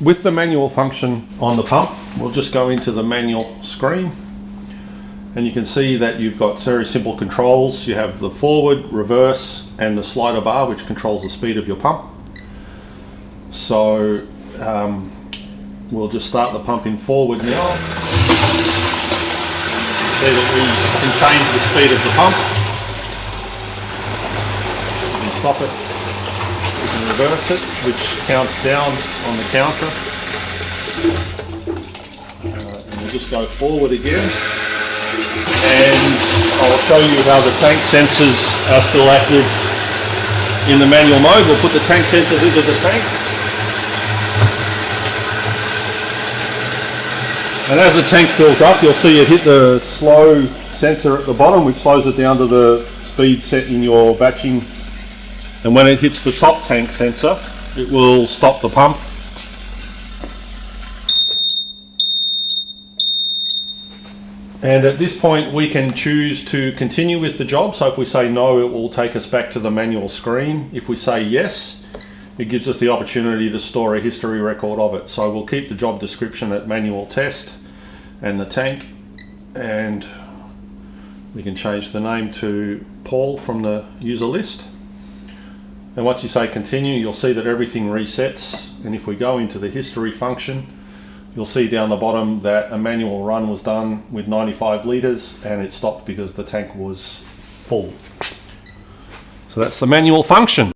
with the manual function on the pump, we'll just go into the manual screen, and you can see that you've got very simple controls. You have the forward, reverse, and the slider bar, which controls the speed of your pump. So we'll just start the pump in forward now. See that we can change the speed of the pump. We can stop it. We can reverse it, which counts down on the counter. And we'll just go forward again. And I'll show you how the tank sensors are still active in the manual mode. We'll put the tank sensors into the tank. And as the tank fills up, you'll see it hit the slow sensor at the bottom, which slows it down to the speed set in your batching. And when it hits the top tank sensor, it will stop the pump. And at this point, we can choose to continue with the job. So if we say no, it will take us back to the manual screen. If we say yes, it gives us the opportunity to store a history record of it. So we'll keep the job description at manual test and the tank, and we can change the name to Paul from the user list. And once you say continue, you'll see that everything resets. And if we go into the history function, you'll see down the bottom that a manual run was done with 95 litres and it stopped because the tank was full. So that's the manual function.